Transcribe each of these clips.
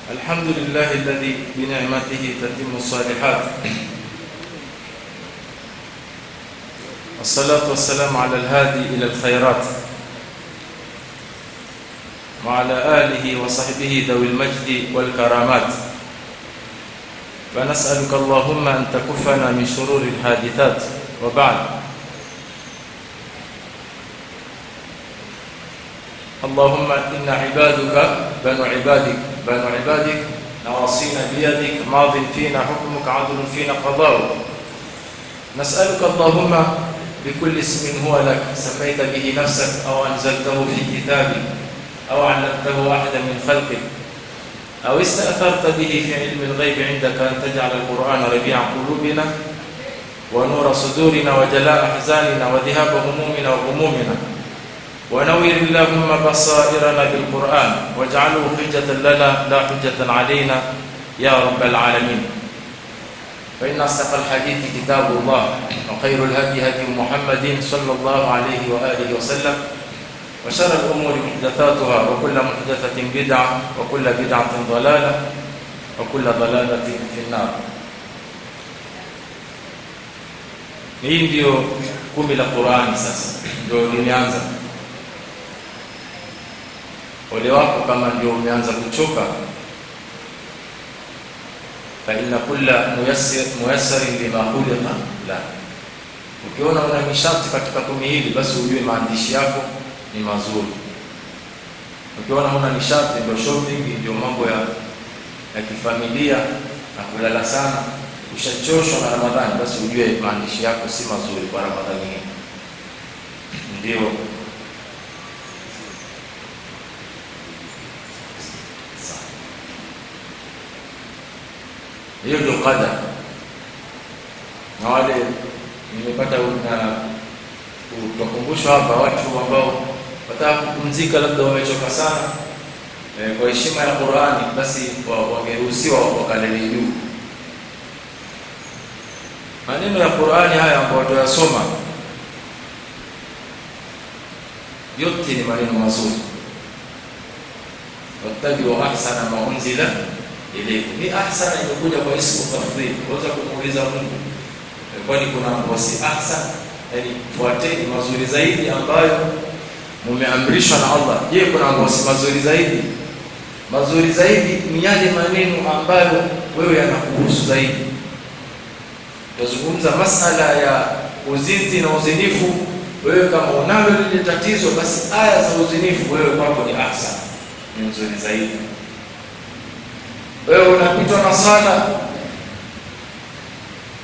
الحمد لله الذي بنعمته تتم الصالحات، والصلاة والسلام على الهادي إلى الخيرات وعلى آله وصحبه ذوي المجد والكرامات. فنسألك اللهم أن تكفنا من شرور الحادثات. وبعد، اللهم إن عبادك بنو عبادك نواصينا بيدك، ماض فينا حكمك، عدل فينا قضاؤك. نسألك اللهم بكل اسم هو لك سميت به نفسك أو أنزلته في كتابك أو علمته أحدا من خلقك أو استأثرت به في علم الغيب عندك أن تجعل القرآن ربيع قلوبنا ونور صدورنا وجلاء أحزاننا وذهاب همومنا وغمومنا، ونوّر اللهم بصائرنا بالقرآن واجعله حجة لنا لا حجة علينا يا رب العالمين. فإن أصدق الحديث كتاب الله، وخير الهدي هدي محمد صلى الله عليه وآله وسلم، وشر الأمور محدثاتها، وكل محدثة بدعة، وكل بدعة ضلالة، وكل ضلالة في النار. Hii ndio kumi la Qur'ani sasa ndio limeanza. Ole wako kama ndio umeanza kuchoka. Fa inna kulla muyassarin lima khuliqa la. Ukiona una mishati katika kumi hili, basi ujue maandishi yako ni mazuri. Ukiona una nishati, ndio shopping, ndio mambo ya kifamilia na kulala sana, ushachoshwa na Ramadhani, basi ujue maandishi yako si mazuri kwa Ramadhani hii. Ndio hiyo ndio qadar. Na wale nimepata utakumbushwa hapa, watu ambao wataka kupumzika, labda wamechoka sana, kwa heshima ya Qur'ani, basi wangeruhusiwa wakalale juu. Maneno ya Qur'ani haya ambayo tunayasoma yote ni maneno mazuri. Wattabi'u ahsana ma unzila ilaykum. Ni ahsana imekuja kwa ismu tafdhil. Unaweza kumuuliza Mungu, kwani kuna wasi ahsan, yani fuateni mazuri zaidi ambayo mumeamrishwa na Allah. Je, kuna wasi mazuri zaidi? Mazuri zaidi ni yale maneno ambayo wewe yanakuhusu zaidi. Tuzungumza masala ya uzinzi na uzinifu, wewe kama unalo lile tatizo, basi aya za uzinifu wewe kwako ni ahsan, ni nzuri zaidi. Wewe unapitwa na sala,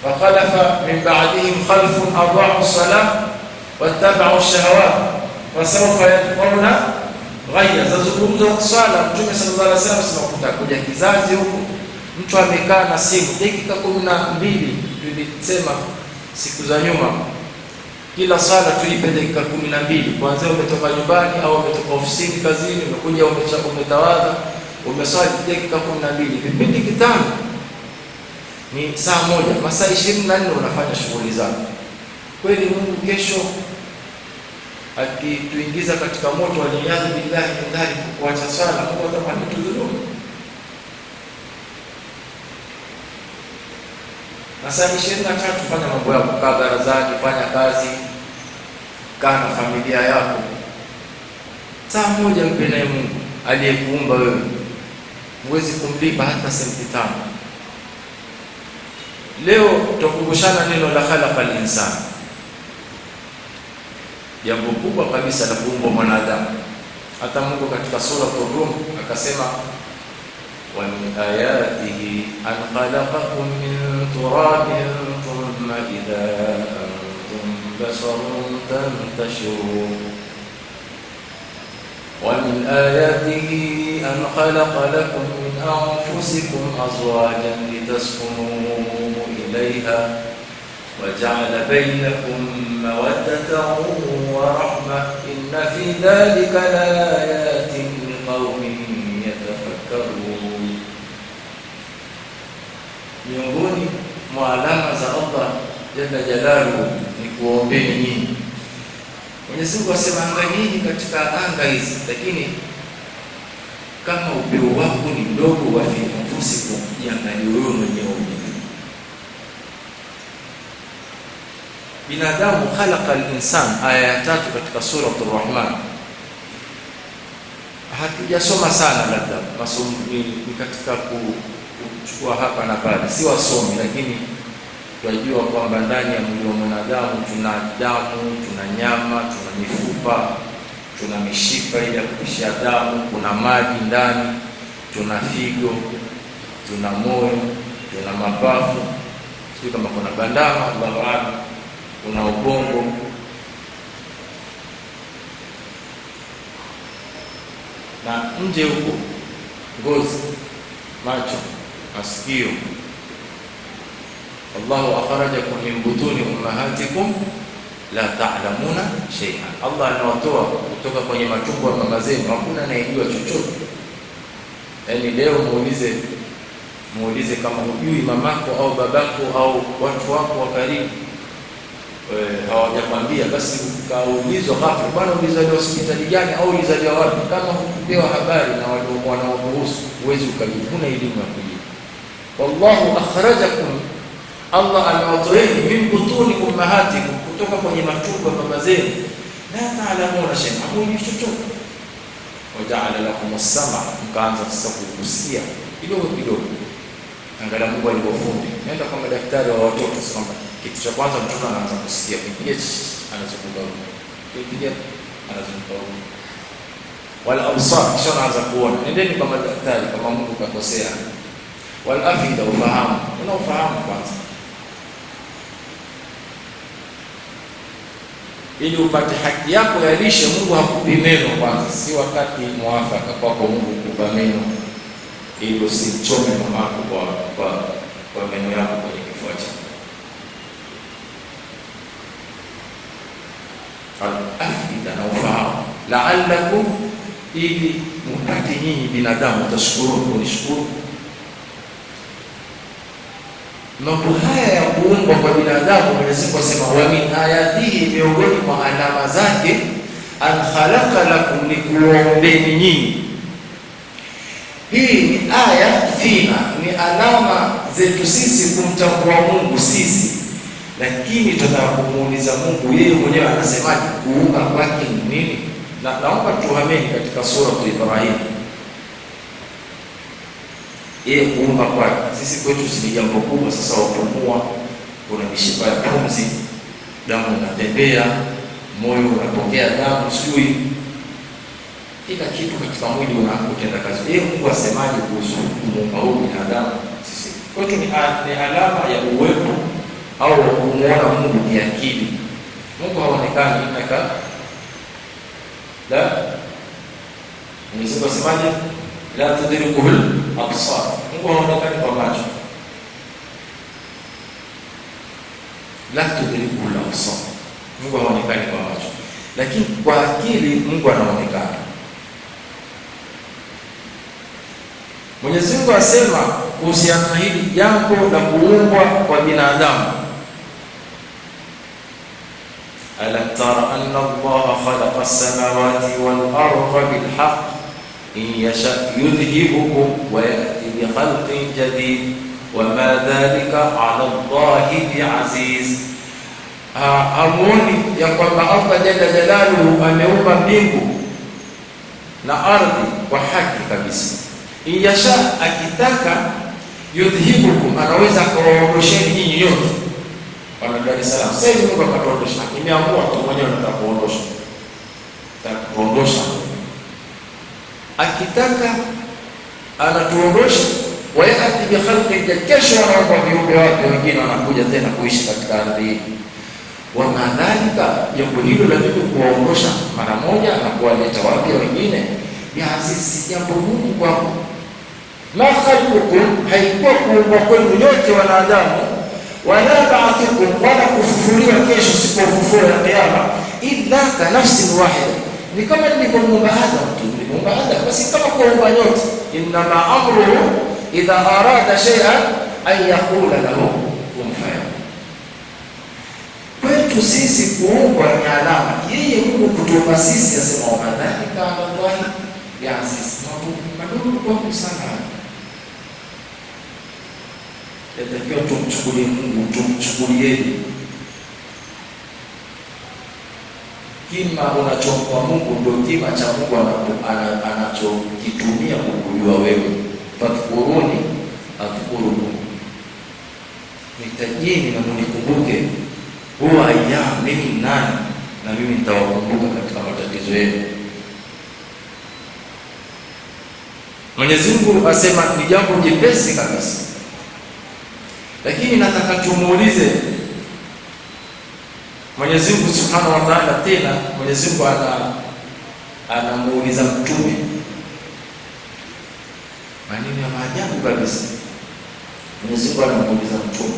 fakhalafa min ba'dihim khalfun adha'u as-salah wattaba'u ash-shahawat fasawfa yalqawna ghayya. Zazungumza swala, Mtume sallallahu alaihi wasallam kutakuja kizazi huko mtu amekaa na simu dakika 12. Tulisema siku za nyuma, kila sala tuipe dakika 12. Kwanza umetoka nyumbani au umetoka ofisini, kazini, umekuja umetawadha, umeswali dakika 12. Vipindi kitano ni saa moja, masaa 24 unafanya shughuli zako. Kweli Mungu kesho akituingiza katika moto wa niyadhi billahi min dhalik kuacha swala, Mungu atafanya tudhulumu. Masaa 23 fanya mambo yako, kaa barazani, fanya kazi, kaa na familia yako. Saa moja mpe naye Mungu aliyekuumba wewe, huwezi kumlipa hata senti 5. Leo tutakumbushana neno la khalaqal insana, jambo kubwa kabisa la kuumba mwanadamu. Hata Mungu katika sura Ar-Rum akasema, wa min ayatihi an khalaqakum min turabin thumma idha antum basharun tantashirun. ومن آياته أن خلق لكم من أنفسكم أزواجا لتسكنوا إليها وجعل بينكم مودة ورحمة إن في ذلك لآيات لقوم يتفكرون. Miongoni mwa alama za Allah jalla jalaluhu ni kuombeni nyinyi. Mwenyezi Mungu asema angalieni katika anga hizi, lakini kama upeo wako ni mdogo, wa fi anfusikum, jiangalie wewe mwenyewe. Binadamu khalaqa al-insan, aya ya 3 katika sura Ar-Rahman. Hatujasoma sana, labda masomo ni katika kuchukua hapa na pale, si wasomi, lakini tunajua kwamba ndani ya mwili wa mwanadamu tuna damu, tuna nyama, tuna mifupa, tuna mishipa ile ya kupisha damu, kuna maji ndani, tuna figo, tuna moyo, tuna mapafu, sio kama kuna bandama, Allahu a'lam, kuna ubongo, na nje huko ngozi, macho, masikio. Allahu akhrajakum min butuni ummahatikum la ta'lamuna shay'an. Allah anawatoa kutoka kwenye matumbo ya mama zenu, hakuna anayejua chochote. Yaani leo muulize kama hujui mamako au babako au watu wako wa karibu, hawajakwambia, basi kaulizwa ghafla, bwana ulizaliwa hospitali gani au ulizaliwa wapi, kama hukupewa habari na wanaokuhusu, huwezi ukajibu, huna elimu ya kujibu. Wallahu akhrajakum, Allah amewatoeni min butuni ummahatikum, kutoka kwenye matumbo ya mama zenu, la ta'lamuna shay'an, hamujui chochote. Waja'ala lakum as-sam'a, mkaanza sasa kusikia kidogo kidogo. Angalia Mungu alivyofundi. Nenda kwa madaktari wa watoto, sema kitu cha kwanza mtoto anaanza kusikia, kipiga anazokuwa, kipiga anazokuwa, wala absar, kisha anaanza kuona. Nendeni kwa madaktari kama Mungu kakosea. Wal afida, ufahamu, unaofahamu kwanza, ili upate haki yako ya lishe. Mungu hakupi meno kwanza, si wakati mwafaka kwako Mungu kukupa meno ili usichome mamako kwa meno yako kwenye kifua chako. Al-afida, na ufahamu, la'allakum, ili mpate nyinyi binadamu tashukuru, kunishukuru. Mambo haya ya kuumbwa kwa binadamu, Mwenyezi Mungu asema wa min ayatihi, miongoni mwa alama zake, an khalaqa lakum, ni kuombeni nyinyi. Hii ni aya fina, ni alama zetu sisi kumtambua Mungu sisi, lakini tunapumuuliza Mungu yeye mwenyewe anasemaje kuumba kwake ni nini? Na naomba tuhameni katika sura Ibrahim. Yeye kuumba kwake sisi kwetu si jambo kubwa. Sasa wapumua, kuna mishipa ya pumzi, damu inatembea, moyo unapokea damu, sijui kila kitu katika mwili unakutenda kazi. Yeye Mungu asemaje kuhusu kuumba huyu binadamu? Sisi kwetu ni alama ya uwepo au kumuona Mungu kiakili. Mungu haonekani innaka la, Mwenyezi Mungu asemaje? La tudrikuhul absar. Mungu haonekani kwa macho, la tudrikuhul absar. Mungu haonekani kwa macho, lakini kwa akili Mungu anaonekana. Mwenyezi Mungu asema kuhusiana na hili jambo la kuumbwa kwa binadamu, alam tara anna Allah khalaqa as-samawati wal arda bil haqq in yasha yudhhibukum wa ya'ti bi khalqin jadid wa ma dhalika 'ala Allahi bi'aziz. Hamuoni ya kwamba Allah jalla jalaluhu ameumba mbingu na ardhi kwa haki kabisa. Iyasha, akitaka, yudhibukum, anaweza kuwaondosheni nyinyi yote. Kwa Dar es Salaam sasa hivi Mungu akatuondosha, nimeamua tu mwenyewe nataka kuondosha. Akitaka anatuondosha, wa yati bi khalqin, kesho anaomba viumbe wake wengine wanakuja tena kuishi katika ardhi hii. Wa madhalika, jambo hilo la mimi kuwaondosha mara moja na kuwaleta wapya wengine, ya azizi, jambo gumu kwako. Ma khalqukum, haikuwa kuumbwa kwenu nyote wanadamu, wala ba'athukum, wala kufufuliwa kesho siku ya ufufuo ya kiyama, illa ka nafsin wahida, ni kama nilivyomuumba Adam tu, nilimuumba Adam basi kama kuumba nyote. Innama amruhu idha arada shay'an an yaqula lahu kun fayakun. Kwetu sisi kuumbwa ni alama, yeye Mungu kutuumba sisi asema wa madhalika ala Allahi bi'aziz. madogo kwangu sana. Yatakiwa tumchukulie Mungu, tumchukulieni kima unachompa Mungu ndio kima cha Mungu anachokitumia kukujua wewe. Fakuruni akukuru Mungu, nitajeni na mnikumbuke, huwa ayyam, mimi nani na mimi nitawakumbuka katika matatizo yenu. Mwenyezi Mungu asema ni jambo jepesi kabisa, lakini nataka tumuulize Mwenyezi Mungu Subhanahu wa Ta'ala. Tena Mwenyezi Mungu anamuuliza mtume maneno ya maajabu kabisa. Mwenyezi Mungu anamuuliza mtume,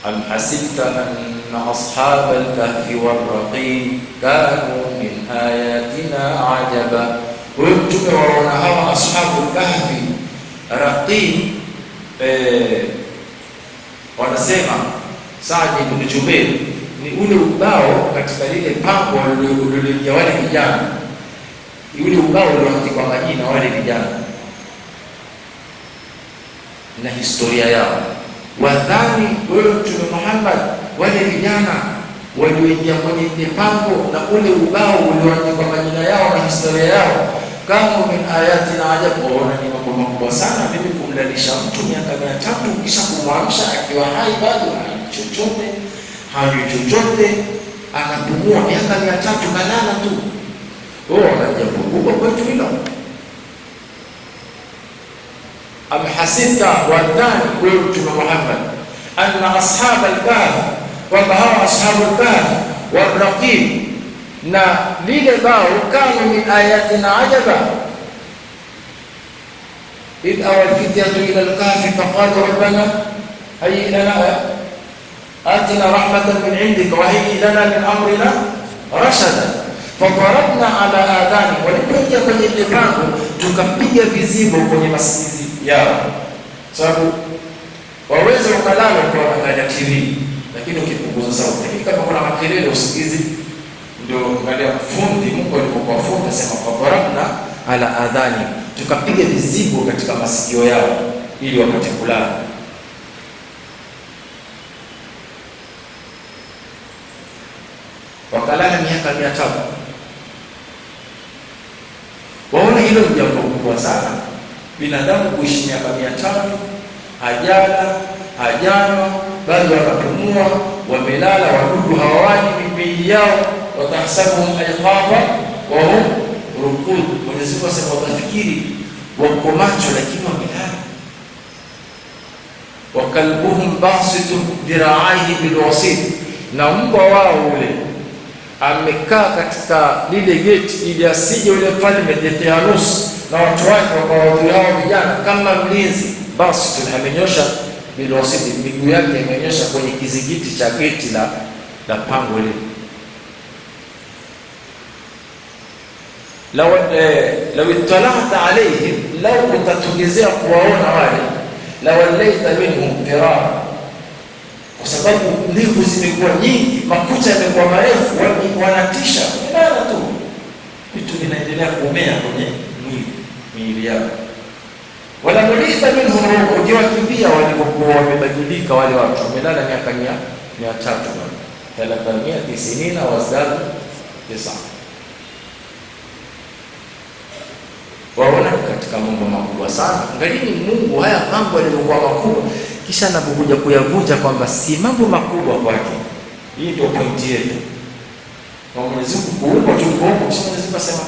am hasibta anna ashabal kahfi war-raqim kanu min ayatina ajaba. Wewe mtume waona hawa ashabul kahfi raqim, wanasema Saad ibn Jubair ni ule ubao katika lile pango lililojaa wale vijana, ule ubao ulioandikwa majina wale vijana na historia yao. Wadhani wewe Mtume Muhammad wale vijana walioingia kwenye ile pango na ule ubao ulioandikwa majina yao na historia yao, kama min ayatina ajabu, waona ni mambo makubwa sana mimi kumlalisha mtu miaka 300 kisha kumwamsha akiwa hai bado hajui chochote, anapumua miaka 300 kalala tu. Na jambo kubwa kwetu hilo. Am hasibta, wadhani wewe Mtume Muhammad, anna ashabal kahf, kwamba hawa ashabul kahf warraqim na lile bao kanu min ayatina ajaba, idh awal fityatu ila al-kahfi faqalu rabbana hayyi lana atina rahmatan min indika wa hayyi lana min amrina rashada fadarabna ala adani. Walipoingia kwenye ile pango tukapiga vizibo kwenye masikizi yao, sababu waweza ukalala kwa kuangalia TV, lakini ukipunguza sauti, lakini kama kuna makelele usikizi. Ndio angalia fundi, Mungu alipokuwa fundi asema fadarabna ala adani, tukapiga vizibo katika masikio yao ili wapate kulala. Wakalala miaka 300. Waona hilo ni jambo kubwa sana, binadamu kuishi miaka 300 hajala hajanywa bado wanapumua, wamelala, wadudu hawawani miili yao, watahsabuhum ayqadha wa hum ruqud. Mwenyezi Mungu asema watafikiri wako macho lakini wamelala. Wa kalbuhum basitun dira'aihi bilwasit, na mbwa wao ule amekaa katika lile geti ili asije ule mfalme Dehyanus na watu wake wakawadhuru hao vijana kama mlinzi. Basitun, amenyosha bilwasit, miguu yake imenyosha kwenye kizingiti cha geti la pango lile. Law ittala'ta alayhim, law utatugezea kuwaona wale, lawallaita minhum firara, kwa sababu ndevu zimekuwa nyingi, makucha yamekuwa marefu, wanatisha, wala tu vitu vinaendelea kumea kwenye miili yao. Wala mulita minhum, ukiwakimbia walipokuwa wamebadilika wale watu, wamelala miaka 300 390 wazdadu 9. Waona katika mambo makubwa sana. Angalini Mungu haya mambo yaliokuwa makubwa, kisha anapokuja kuyavunja kwamba si mambo makubwa kwake. Hii ndio pointi yetu. Kwa Mwenyezi Mungu kuumba tulipoumba, kisha Mwenyezi Mungu asema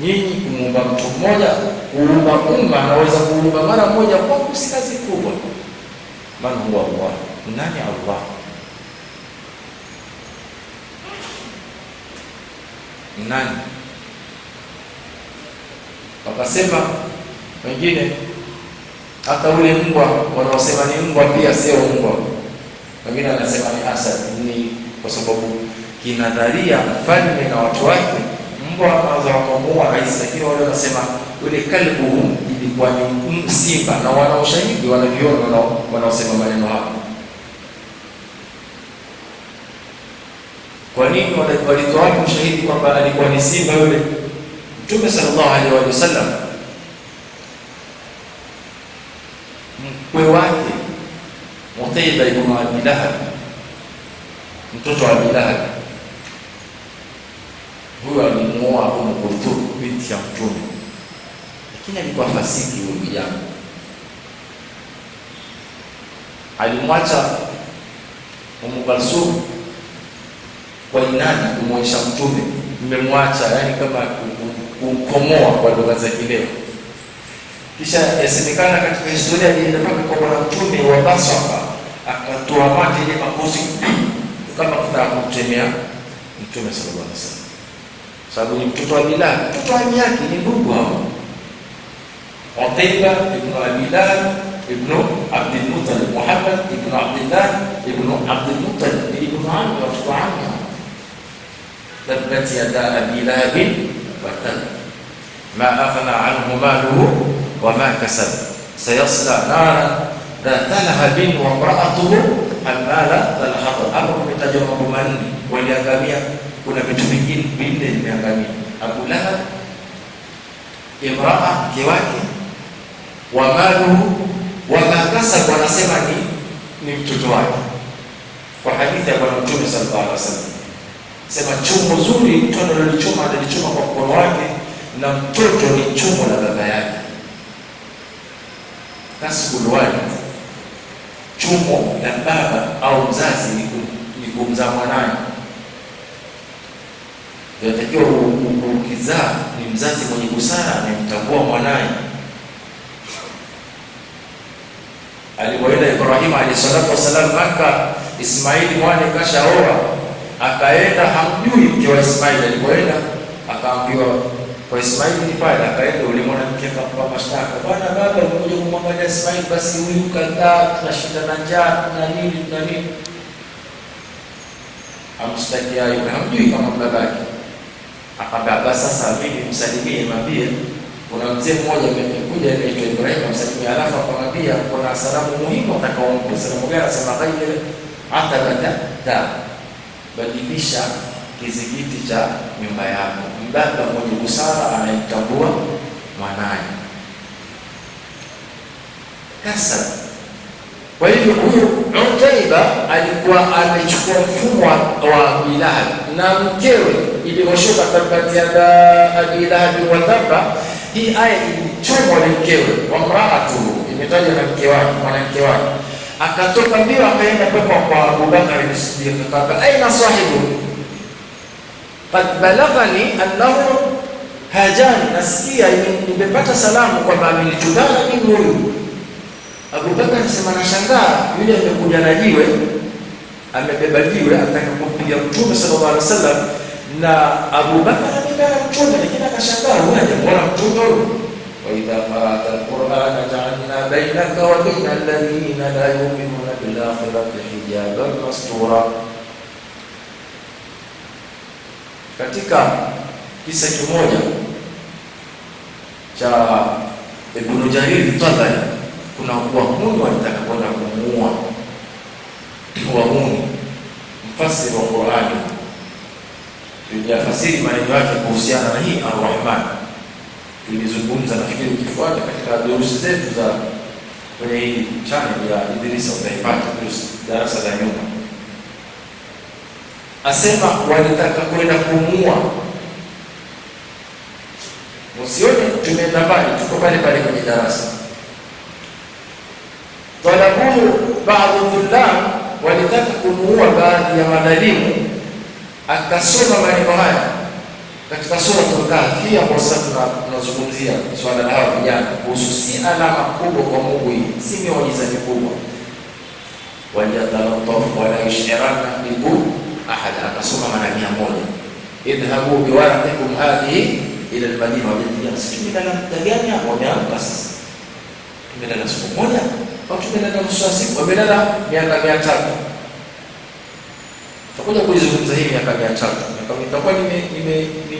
nyinyi kumuumba mtu mmoja, kuumba umma anaweza kuumba mara moja, kwa si kazi kubwa. Man huwa Allah? Nani Allah? Nani? Wakasema wengine hata ule mbwa wanaosema ni mbwa pia sio mbwa, wengine wanasema ni asad, ni kwa sababu kinadharia mfalme na watu wake mbwa anaweza kumuua rais, lakini wale wanasema ule kalbu ilikuwa ni simba, na wanaoshahidi wanaviona wanaosema maneno hapo. Kwa nini walitoa ushahidi kwamba alikuwa ni simba yule Mtume sallallahu alaihi wasallam mkwe wake Utaiba ibn Abi Lahab, mtoto wa Abi Lahab, huyo alimuoa Umm Kulthum binti ya Mtume, lakini alikuwa fasiki huyo kijana. Alimwacha Umm Kulthum kwa inadi kumwonyesha Mtume, mmemwacha, yani kama kumkomoa kwa lugha za kileo. Kisha yasemekana katika historia ile mpaka kwa bwana Mtume wa Basra akatoa mate ile makosi kama kutaka kumtemea Mtume sallallahu alaihi wasallam, sababu ni mtoto wa Bilal, mtoto wa yake ni ndugu hao. Utaiba ibn Abi Lahab ibn Abd al-Muttalib, Muhammad ibn Abdullah ibn Abd al-Muttalib ibn Amr wa Amr. tabbat yada Abi Lahab wa tab ma aghna anhu maluhu wa ma kasab sayasla nara ذات لهب وامرأته حمالة الحطب. Hapo kumetajwa mambo manne waliangamia, kuna vitu vingine vinne vimeangamia: Abu Lahab, imraa mke wake, wa maluhu wa ma kasab, wanasema ni mtoto wake, kwa hadithi ya bwana Mtume sallallahu alaihi wasallam sema chumo zuri mtu analichuma kwa mkono wake, na mtoto ni chumo la baba yake. Kasbul walid, chumo la baba au mzazi ni kumzaa mwanae. Inatakiwa ukizaa ni mzazi mwenye busara, anamtambua mwanae. Alipoenda Ibrahim alayhi salatu wasalam Maka, Ismaili mwana kashaoa, akaenda hamjui mke wa Ismaili. Alipoenda akaambiwa kwa Ismaili ni pale, akaenda ule mwanamke akampa mashtaka, bwana baba mmoja kumwangalia Ismaili, basi huyu kadhaa tunashinda na njaa na nini. Amshtakia Ibrahim, hamjui kama babake. Akamwambia basi sasa mimi msalimie, mwambie kuna mzee mmoja amekuja anaitwa Ibrahim, msalimie. Alafu akamwambia kuna salamu muhimu atakaompa. Salamu gani? Anasema ghairi atabata, badilisha kizingiti cha nyumba yako. Mbaba mwenye busara anayemtambua mwanae. Kasab. Kwa hivyo huyu Utaiba alikuwa amechukua mfumo wa Abi Lahab, na mkewe ilivyoshuka tabbat yada Abi Lahab wa tabba, hii aya ilichomwa na mkewe, wa mraatu imetajwa na mke wake, mwanamke wake. Akatoka mbio akaenda kwa Abu Bakar as-Siddiq, akaka aina sahibu qad balaghani annahu hajani, nasikia nimepata salamu kwamba amenitukana mimi huyu. Abu Bakar anasema nashangaa, yule amekuja na jiwe, amebeba jiwe ataka kumpiga Mtume sallallahu alaihi wasallam, na Abu Bakar amebeba Mtume, lakini akashangaa huyu anamuona Mtume huyu. Wa idha qara'ta al-Qur'ana ja'alna bainaka wa baina alladhina la yu'minuna bil akhirati hijaban mastura. Katika kisa kimoja cha Ibn Jarir Tabari, kuna wahuni walitaka kwenda kumuua wahuni. Mfasiri wa Qur'ani yafasiri maneno yake kuhusiana na hii Ar-Rahman. Tulizungumza nafikiri ukifuata katika durusi zetu za kwenye hii channel ya Idrisa utaipata darasa la nyuma. Asema walitaka kwenda kumuua. Usione tumeenda mbali, tuko pale pale kwenye darasa. Talabuhu baadhi dhullam, walitaka kumuua baadhi ya madhalimu. Akasoma maneno haya katika sura Al-Kahfi, ambapo sasa tunazungumzia swala la hawa vijana kuhusu si alama kubwa kwa Mungu, hii si miujiza mikubwa. Wajadallahu wala yushrana bikum ahad. Akasoma mara 100, idhabu biwaraqikum hadhihi ila al-Madina. Wajadallahu sikimina na mtagani hapo, wameamka sasa. Tumelala siku moja au tumelala nusu siku, wamelala miaka 300. Tutakuja kuzungumza hii miaka 300. Kama itakuwa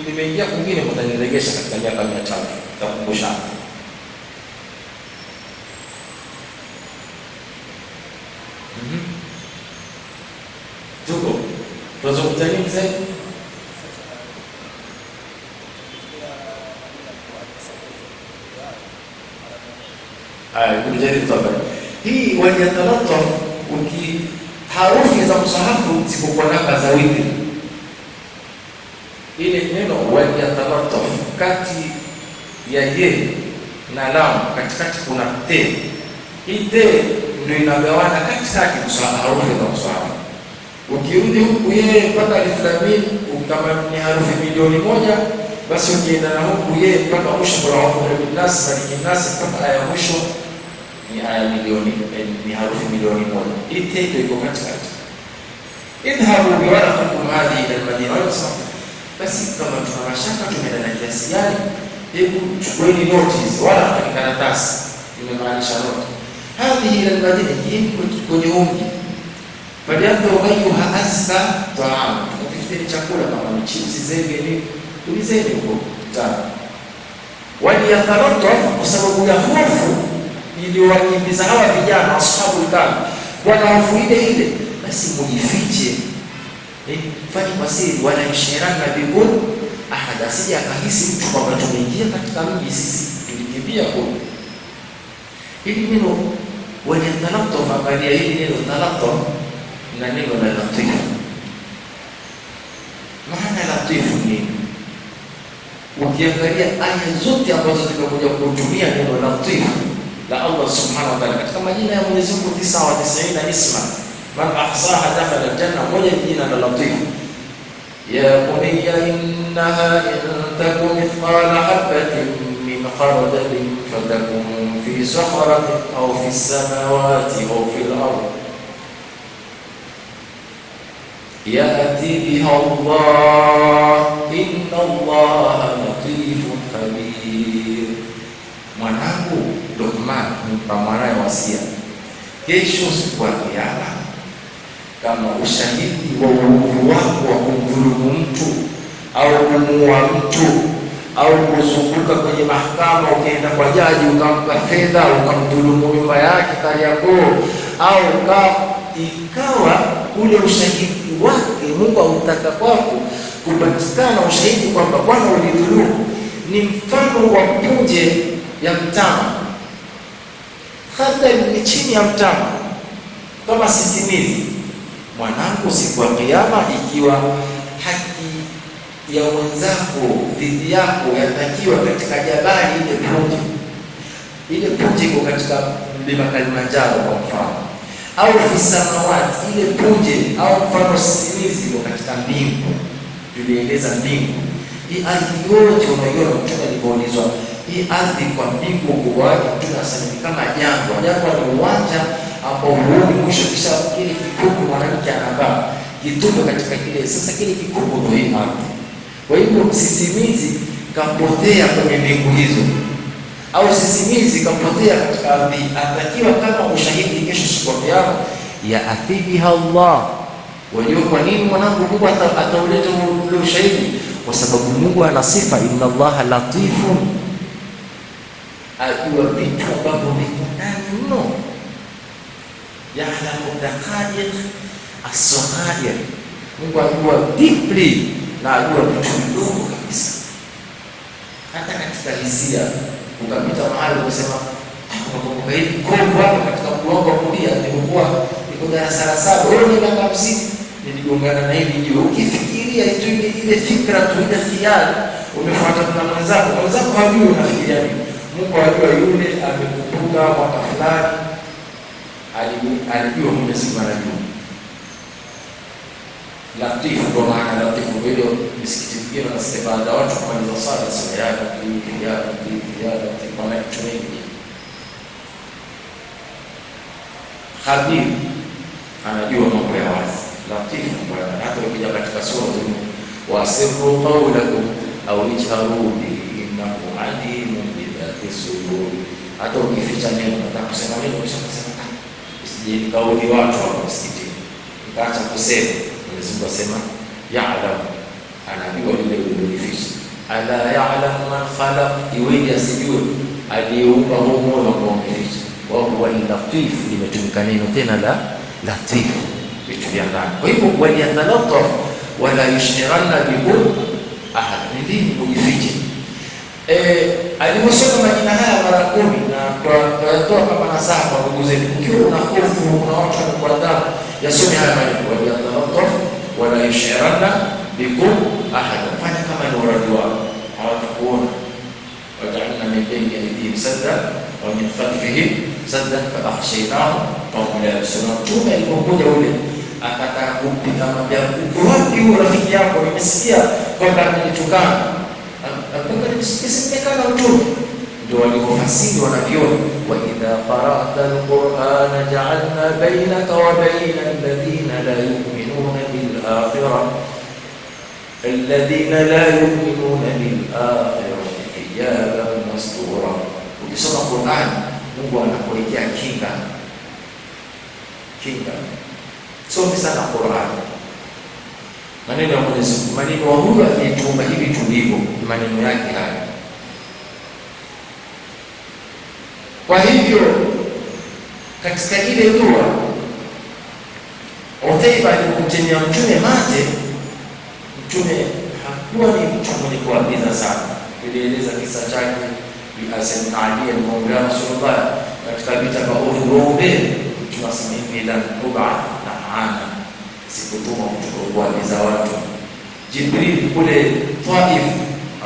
nimeingia kwingine, mtaniregesha katika miaka 300, tutakumbusha. Tuko tunazungumza nini sasa? Ibn Jarir Tabari. Hii waliyatalataf, harufi za msahafu zikokuwa namba za witri. Ile neno waliyatalataf kati ya ye na lam katikati kuna te. Hii te ndio inagawana katikati harufi za msahafu. Ukirudi huku ye mpaka alif lam mim, kama ni harufi milioni 1, basi ukienda na huku ye mpaka mwisho kwa bin nas malikin nas mpaka aya mwisho ni aya milioni, ni harufi milioni 1. Hii te ndio iko katikati. Idhabu biwaraqakum hadhihi ila al-Madina. Basi kama tuna mashaka tumeenda na kiasi gani, hebu chukueni notice, wala ni karatasi imemaanisha note. Hadhihi ila al-Madina, kwenye umji. Falianto ayuha azka ta'am. Tukifiteni chakula kama ni chips zege ni ulizeni huko tano. Waliyatalataf kwa sababu ya hofu iliyowakimbiza hawa vijana ashabul kahf. Wana hofu ile basi mujifiche. Fanya kwa siri, wala yushirana bikum ahad, asije akahisi mtu kwamba tumeingia katika mji sisi tulikimbia kule. Hili neno waliyatalataf, angalia hili neno talataf na neno la latif. Maana latif ni, ukiangalia aya zote ambazo zimekuja kutumia neno latif la Allah subhanahu wa ta'ala katika majina ya Mwenyezi Mungu 99 isma, man ahsaha dakhala aljanna, moja ni jina la latif. Ya bunayya innaha in takum mithqala habatin min khardalin fatakun fi sakhratin aw fi samawati aw fil ardh ya'ti biha Allah inna Allaha latifun khabir. Mwanangu Luqman mpa mwanae wasia, kesho siku ya Kiyama, kama ushahidi wa uovu wako wa kumdhulumu mtu au kumuua mtu au kuzunguka kwenye mahakama ukaenda kwa jaji ukampa fedha ukamdhulumu nyumba yake Kariakoo, au ikawa ule ushahidi wake Mungu autaka kwako kupatikana ushahidi kwamba Bwana ulidhulumu, ni mfano wa punje ya mtama. Hata ni chini ya mtama kama sisimizi. Mwanangu, siku ya Kiyama, ikiwa haki ya mwenzako dhidi yako yatakiwa katika jabali, ile punje iko katika mlima Kilimanjaro kwa mfano, au fi samawati, ile punje au mfano sisimizi iko katika mbingu, tulieleza mbingu. Hii ardhi yote unaiona, Mtume alipoulizwa hii ardhi kwa mbingu ukubwa wake, Mtume asema kama jangwa. Jangwa ni uwanja ambao huoni mwisho, kisha kile kikuku mwanamke anavaa kitupe katika kile. Sasa kile kikuku ndio hii ardhi. Kwa hivyo sisimizi kapotea kwenye mbingu hizo, au sisimizi kapotea katika ardhi, atakiwa kama ushahidi kesho siku ya Kiyama, ya atibiha Allah. Wajua kwa nini mwanangu Mungu atauleta ule ushahidi? Kwa sababu Mungu ana sifa inna Allaha latifun, ajua vitu ambavyo viko ndani mno. Ya'lamu daqaiq as-saghair, Mungu ajua deeply na ajua vitu vidogo kabisa. Hata katika hisia, ukapita mahali ukasema unakumbuka hili kovu hapo katika mgongo wa kulia, niko darasa la 7, wewe ni miaka 50, niligongana na hili juu. Ukifikiria ile fikra tu, ile khiyali umefuata na mwenzako hajui unafikiria nini. Mungu ajua yule amekumbuka mwaka fulani alijua Mwenyezi Mungu anajua. Latif, kwa maana latif ndio misikiti mingine na baada watu kumaliza sala sala ya kwa maana tunaingia. Khabir anajua mambo ya wazi. Latif bwana, hata ukija katika sura wa sirru qawlakum au ijharu bi innahu alimun bi dhati sudur. Hata ukificha neno nataka kusema neno ukishasema usije kauli watu hapo msikitini ukaacha kusema. Mwenyezi Mungu asema ya'lam, anajua lile uliloficha. Ala ya'lam man khalaq, iweje asijue aliyeumba huo moyo ambao umeficha. Wa huwa al-latif, limetumika neno tena la latif, vitu vya ndani. Kwa hivyo waliyatalataf wala yushirana bikum ahad, ndio kujificha. aliposoma majina haya mara 10 na toa kama nasaha kwa ndugu zetu, ukiwa una hofu una watu wanakuandaa, yasome haya maneno, wajatalattaf wala yushiranna bikum ahad. Fanya kama ni uradi wao, hawatakuona. Waja'alna min bayni aydihim saddan wa min khalfihim saddan fa akhshaynahum fahum la yubsirun. Mtume alipokuja ule akataka kumpiga, mwambia uko wapi huyo rafiki yako, nimesikia kwamba amenitukana. Akamwambia nisikana mtume. Ndio walivyofasiri wanavyoni, wa idha qara'ta al-Qur'ana ja'alna bainaka wa baina alladhina la yu'minuna bil akhirah alladhina la yu'minuna bil akhirah hijaban mastura. Ukisoma Qur'an, Mungu anakuwekea kinga. Soma sana Qur'an, maneno ya Mwenyezi Mungu, maneno ya huyu aliyetuumba hivi tulivyo, maneno yake haya. Kwa hivyo katika ile dua Utaiba alipomtemea mtume mate, mtume hakuwa ni mtu mwenye kuapiza sana. Ilieleza kisa chake bi Hasan Ali al-Mawla Rasulullah katika vita vya Uhud. Tunasema hivi la tuba na ana sikutuma mtu kuapiza watu. Jibril kule Taif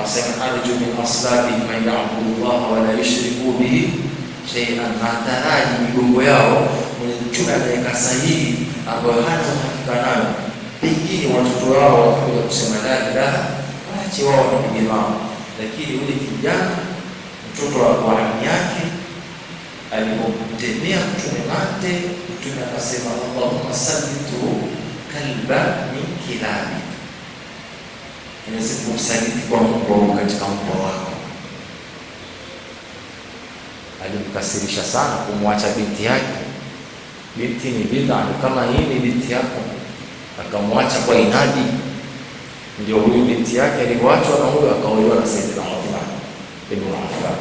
asema arju min aslabi man ya'budu Allah wa la yushriku bihi shay'an. Mataraji migongo yao mtume anaweka sahihi ambayo hana uhakika nayo, pengine watoto wao watakuja kusema la ilaha, waache wao wapige mao. Lakini ule kijana mtoto wa ammi yake alipomtemea mtume mate, mtume akasema Allahumma sallitu kalba min kilabi, inaweza kumsaliti kwa mbwa katika mbwa wako. Alimkasirisha sana kumwacha binti yake. Binti ni bid'a, kama hii ni binti yako, akamwacha kwa inadi. Ndio huyu binti yake alipoachwa na huyo akaolewa na Sayyidina Uthman ibn Affan.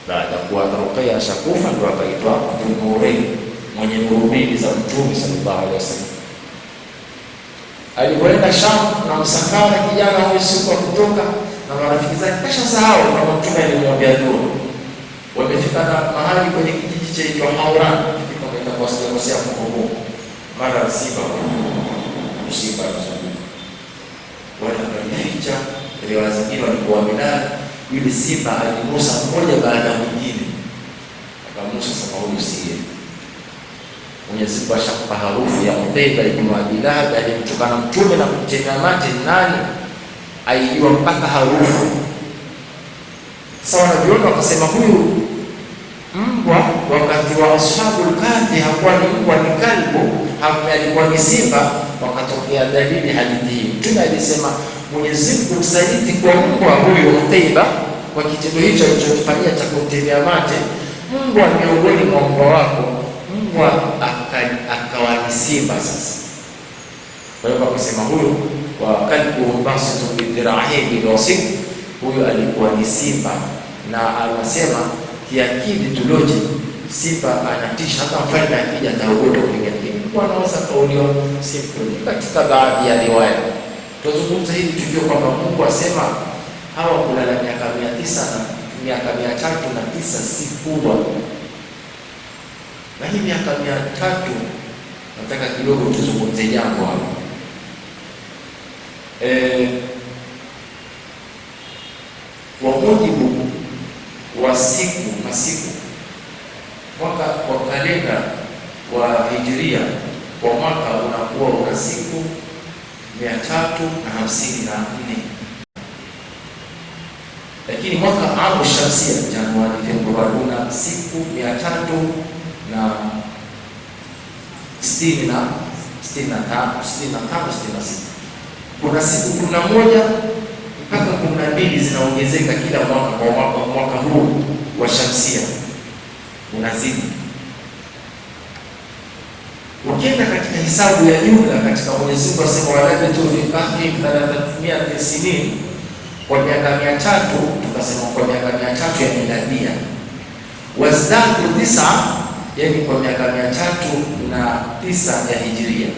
Baada kuwa Ruqayya shakufa, ndio akaitwa Nurayn, mwenye nuru mbili za Mtume sallallahu alaihi wasallam. Alipoenda Sham na msafara, kijana huyo siku kutoka na marafiki zake, kisha sahau kama Mtume alimwambia dua. Wamefika mahali kwenye kijiji cha Hauran, kwa sababu ya Mungu, mara msiba mzunguka, wanajificha. Ile wazingine walikuwa wamelala, yule simba alimusa mmoja baada ya mwingine, akamusa sema huyu siye. Mwenyezi Mungu ashampa harufu ya Utaiba ibn Abi Lahab, alimtukana mtume na kumtemea mate, nani aijua mpaka harufu. Sasa wanaviona wakasema huyu mbwa wakati wa ashabul kahfi hakuwa ni mbwa, ni kalbu, alikuwa ni simba. Wakatokea dalili hadithi hii. Mtume alisema Mwenyezi Mungu msaliti kwa mbwa huyo Utaiba kwa kitendo hicho alichofanyia cha kumtemea mate. Mbwa miongoni mwa mbwa wako, mbwa akawa ni simba sasa. Kwa hiyo wakasema huyo wa kalbu basitu bidirahi bilwasik, huyo alikuwa ni simba. Na anasema kiakili tuloji, simba anatisha, hata mfalme akija ataogopa kuingia. Kwa anaweza kauliwa simba katika baadhi ya riwaya. Tuzungumza hili tukio kwamba Mungu asema hawa kulala miaka 900 na miaka 309 si kubwa. Na hii miaka 300 nataka kidogo tuzungumze jambo hapo. Kwa mujibu wa masiku mwaka wa kalenda wa Hijria, kwa mwaka unakuwa una siku 354, lakini mwaka amu shamsia Januari Februari una siku 365, 66. Kuna siku 11 mpaka 12 zinaongezeka kila mwaka. Kwa mwaka huu wa shamsia unazidi. Ukienda katika hisabu ya jumla katika Mwenyezi Mungu asema wala tufikafihim 300 sinin, kwa miaka 300, tukasema kwa miaka 300 ya miladia, wazdadu 9, yani kwa miaka 309 ya hijiria.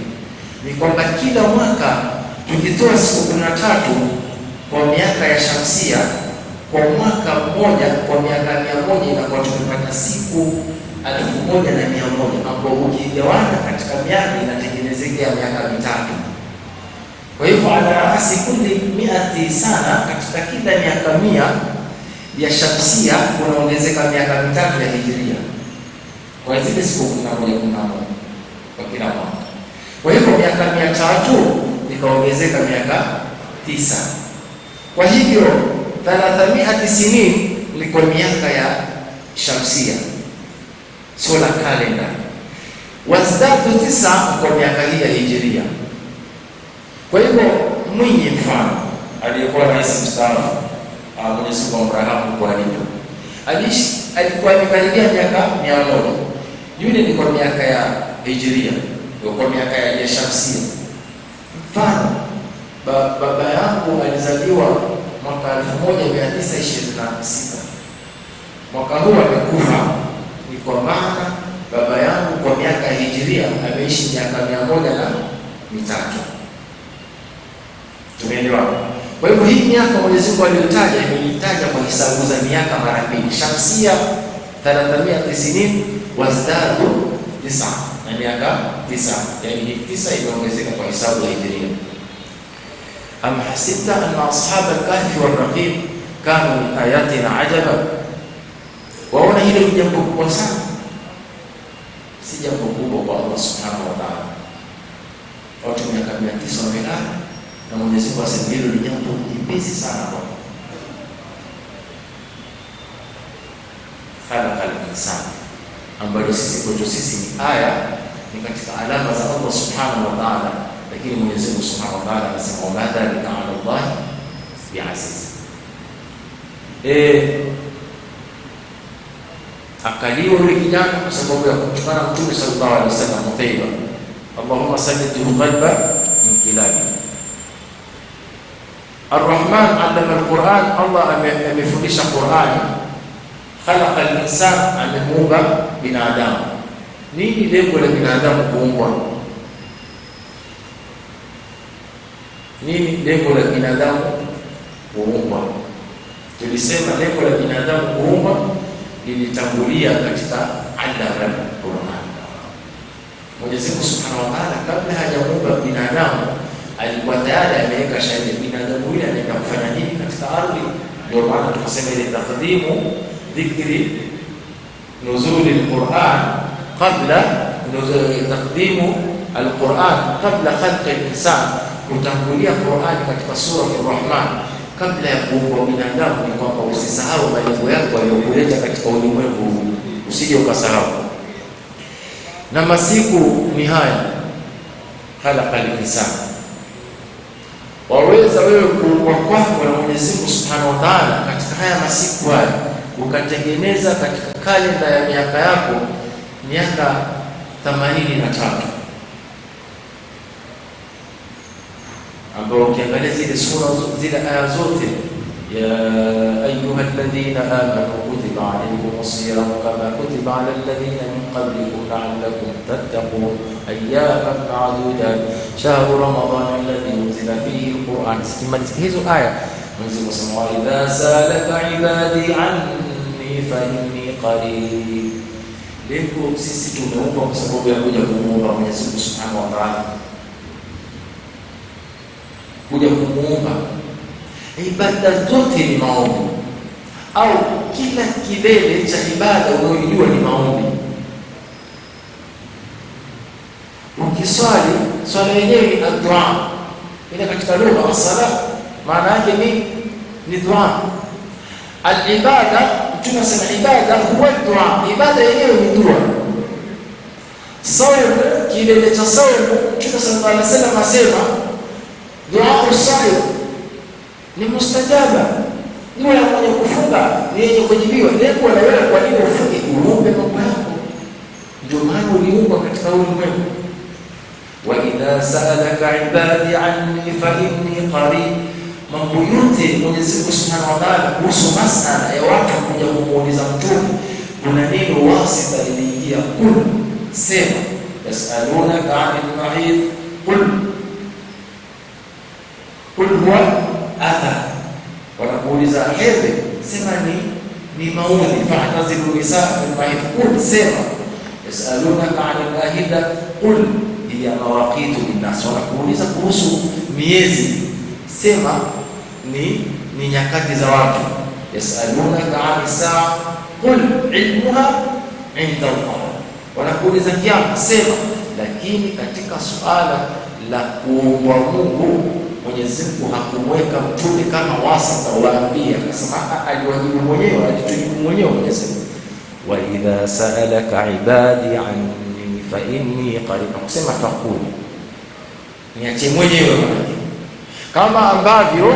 Ni kwamba kila mwaka tukitoa siku 13 kwa miaka ya shamsia kwa mwaka mmoja, kwa miaka 100 inakuwa tumepata siku 1100, ambapo ukigawana katika miaka inatengenezekea miaka 3. Kwa hivyo ala rasi kulli 100 sana, katika kila miaka 100 ya shamsia kunaongezeka miaka 3 ya hijiria, kwa zile siku 11 kwa kila mwaka. Kwa hivyo miaka 300 ikaongezeka miaka 9. Kwa hivyo 300 sinin ni kwa miaka ya shamsia, solar calendar. Wazdadu 9 kwa miaka hii ya hijiria. Kwa hivyo Mwinyi mfano aliyekuwa rais mstaafu Mwenyezi Mungu amrahamu kwa nini, alikuwa amekaribia miaka 100. Yule ni kwa miaka ya hijiria, ndio kwa miaka ya shamsia. Mfano baba yangu alizaliwa mwaka 1926. Mwaka huu amekufa, ni kwa maana baba yangu kwa miaka ya hijiria ameishi miaka 103. Tumeelewa? Kwa hivyo hii miaka Mwenyezi Mungu aliyotaja imeitaja kwa hisabu za miaka mara mbili. Shamsia 390 wazdadu 9, na miaka 9, yani 9 imeongezeka kwa hisabu ya hijiria. Am hasibta anna ashab al-kahfi wal-raqib kanu min ayatina ajaba. Waona hilo ni jambo kubwa sana, si jambo kubwa kwa Allah subhanahu wa ta'ala. Watu miaka 900 wamelala na Mwenyezi Mungu asema hilo ni jambo jepesi sana kwa khalaqa al-insan, ambayo sisi kwetu sisi ni aya, ni katika alama za Allah subhanahu wa ta'ala. Lakini Mwenyezi Mungu subhanahu wa ta'ala anasema wa dhalika 'ala Allah bi'aziz. Akaliwa yule kijana kwa sababu ya kumtukana Mtume sallallahu alaihi wasallam Mutaiba. Allahumma sallitu qalba min kilabi. Ar-Rahman 'allama al-Qur'an, Allah amefundisha Qur'ani. Khalaqa al-insan, amemuumba binadamu. Nini lengo la binadamu kuumbwa? Nini lengo la binadamu kuumbwa? Tulisema lengo la binadamu kuumbwa lilitangulia katika allama al-Qur'an. Mwenyezi Mungu Subhanahu wa Ta'ala kabla hajamuumba binadamu alikuwa tayari ameweka sharia binadamu yule anaenda kufanya nini katika ardhi. Ndio maana tukasema ile taqdimu dhikri nuzuli al-Qur'an qabla taqdimu al-Qur'an qabla khalqi al-insan, kutangulia Qur'an katika sura Ar-Rahman kabla ya kuumbwa binadamu, ni kwamba usisahau malengo yako aliyokuleta katika ulimwengu, usije ukasahau. Na masiku ni haya, khalaqa al-insan. Waweza wewe kuumbwa kwako na Mwenyezi Mungu Subhanahu wa Ta'ala katika haya masiku haya, ukatengeneza katika kalenda ya miaka yako miaka 83, ambao ukiangalia zile sura zile aya zote, ya ayuha alladhina amanu kutiba alaykumus siyam kama kutiba ala alladhina min qablikum la'allakum tattaqun ayyaman ma'dudat shahru ramadan alladhi unzila fihi alquran. Sikimaliza hizo aya, Mwenyezi Mungu sema idha salaka ibadi anni fa inni qarib. Lengo sisi tumeumbwa kwa sababu ya kuja kumuomba Mwenyezi Mungu Subhanahu wa Ta'ala, kuja kumuomba. Ibada zote ni maombi, au kila kilele cha ibada unayojua ni maombi. Ukiswali, swala yenyewe ni dua. Ile katika lugha as-sala maana yake ni dua. Al-ibada, Mtume anasema ibada huwa dua, ibada yenyewe ni dua. Sawm, kilele cha sawm, Mtume sallallahu alaihi wasallam asema dua usaid ni mustajaba, dua ya mwenye kufunga ni yenye kujibiwa. Lengo la wewe kwa nini ufunge? Uombe mambo yako, ndio maana uliumbwa katika ulimwengu. Wa idha sa'alaka ibadi anni fa inni qarib. Mambo yote Mwenyezi Mungu Subhanahu wa Ta'ala kuhusu masala ya watu kuja kumuuliza Mtume, kuna neno wasita liliingia, kul, sema yasalunaka 'anil mahid qul huwa adha, wanakuuliza hedhi, sema ni maudhi. Fa'tazilu nisaa fil mahid, qul sema. Yasalunaka 'anil ahilla qul hiya mawaqitu linnas, wanakuuliza kuhusu miezi, sema ni nyakati za watu. Yasalunaka 'anis saa qul ilmuha 'inda Allah, wanakuuliza kiama, sema. Lakini katika suala la kuumbwa Mungu, Mwenyezi Mungu hakumweka mtume kama wasita waambia, akasema aliwajibu mwenyewe, alitujibu mwenyewe Mwenyezi Mungu. Wa idha sa'alaka ibadi anni fa inni qarib, kusema faqul, niache mwenyewe. Kama ambavyo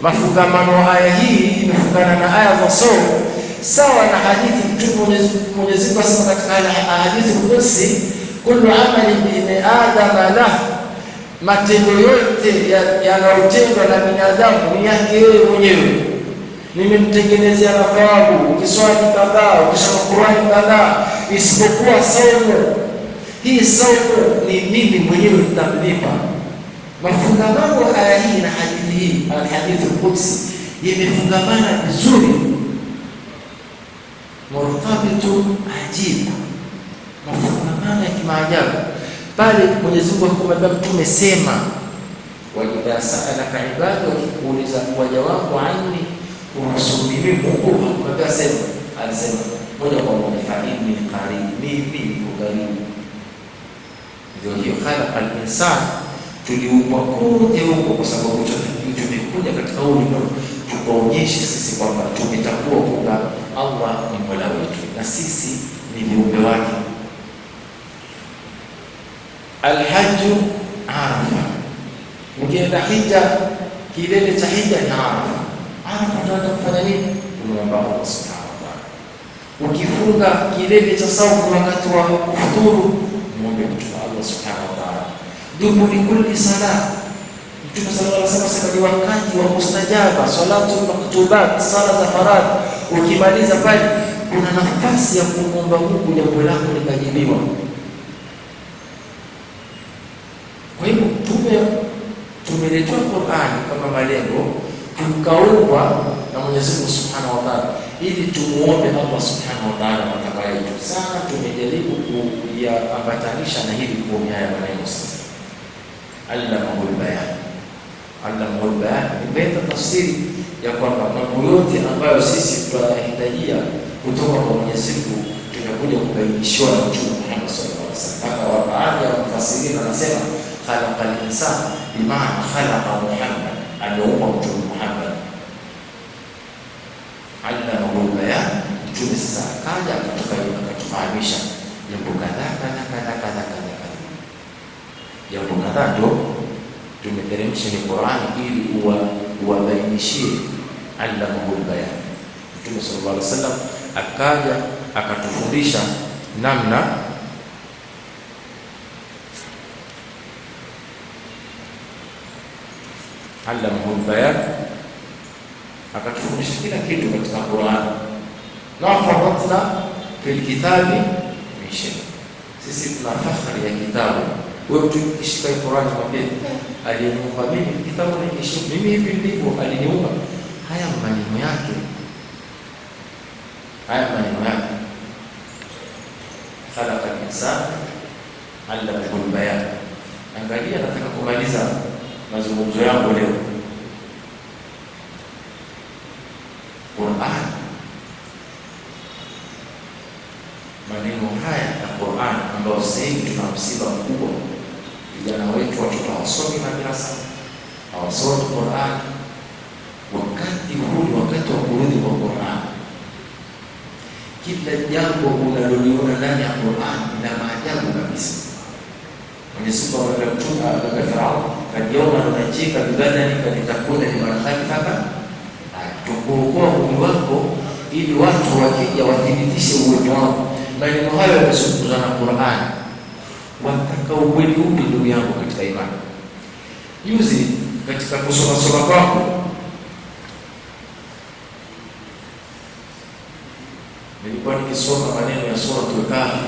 mafungamano aya hii imefungana na aya za somo sawa na hadithi mtume Mwenyezi Mungu asema katika hadithi Qudsi, kullu amali ibn adam lahu, matendo yote yanayotendwa na binadamu ni yake yeye mwenyewe. Nimemtengenezea na thawabu ukiswali kadhaa, ukisoma Qur'ani kadhaa, isipokuwa saumu. Hii saumu ni mimi mwenyewe nitamlipa. Mafungamano aya hii na hadithi hii, al-hadith al-Qudsi, yamefungamana vizuri, murtabitu ajib, mafungamano ya kimaajabu. Pale Mwenyezi Mungu akamwambia mtume, sema wa idha sa'alaka ibadi, wakikuuliza waja wangu anni, kuhusu mimi Mungu, akamwambia sema. Alisema moja kwa moja, fa inni qarib, mimi niko karibu. Ndio hiyo khalaqa al-insan, tuliumbwa kote huko kwa sababu tumekuja katika ulimwengu tukaonyeshe sisi kwamba tumetambua kwamba Allah ni Mola wetu na sisi ni viumbe wake. Al-hajju Arafa, ukienda hija, kilele cha hija ni Arafa. Arafa tunaenda kufanya nini? Kumwomba Allah subhanahu wa ta'ala. Ukifunga, kilele cha saumu wakati wa kufuturu, muombe mtume Allah subhanahu wa ta'ala. Duburi kulli sala, Mtume sallallahu alaihi wasallam ni wakati wa mustajaba, salatu maktubat, sala za faradhi. Ukimaliza pale kuna nafasi ya kumwomba Mungu jambo lako likajibiwa. Kwa hivyo tumeletwa Qur'ani kama malengo, tukaumbwa na Mwenyezi Mungu subhanahu wa ta'ala ili tumuombe Allah subhanahu wa ta'ala matakayo yetu. Sana tumejaribu kuyaambatanisha na hili kuomba haya maneno sasa. Allamahul bayan, allamahul bayan ni tafsiri ya kwamba mambo yote ambayo sisi tunahitajia kutoka kwa Mwenyezi Mungu tunakuja kubainishwa na Mtume Muhammad sallallahu alaihi wasallam. Hata baadhi ya mufasiri wanasema khalaqal insana bimaana khalaqa Muhammad, aliumba Mtume Muhammad. Allamahul bayan, Mtume sasa akaja akatufahamisha jambo kadhaa. Jambo kadhaa ndio tumeteremsha ni Qur'ani ili uwabainishie. Allamahul bayan, Mtume sallallahu alaihi wasallam akaja akatufundisha namna allamahul bayan, akatufundisha kila kitu katika Qur'ani. Na faradna fil kitabi min shay, sisi tuna fakhari ya kitabu. Wewe ukishika Qur'ani mwambie aliniumba mimi, kitabu ni kishika mimi, hivi ndivyo aliniumba. Haya maneno yake, khalaqa al-insana allamahul bayan. Angalia, nataka kumaliza mazungumzo yangu leo. Qur'an, maneno haya ya Qur'an ambayo sasa hivi tuna msiba mkubwa. Vijana wetu, watoto hawasomi madrasa, hawasomi Qur'an. Wakati huu ni wakati wa kurudi kwa Qur'an. Kila jambo unaloliona ndani ya Qur'an ina maajabu kabisa. Mwenyezi Mungu akamtuma Farao, kajiona unachika bidani kanitakuna ni marafaka, tukuokoa mwili wako ili watu wakija wathibitishe uwepo wako. Maneno hayo yamezungumzwa na Qur'an. Wataka ukweli upi ndugu yangu katika imani? Juzi katika kusoma kwako nilikuwa nikisoma maneno ya suratul Kahfi.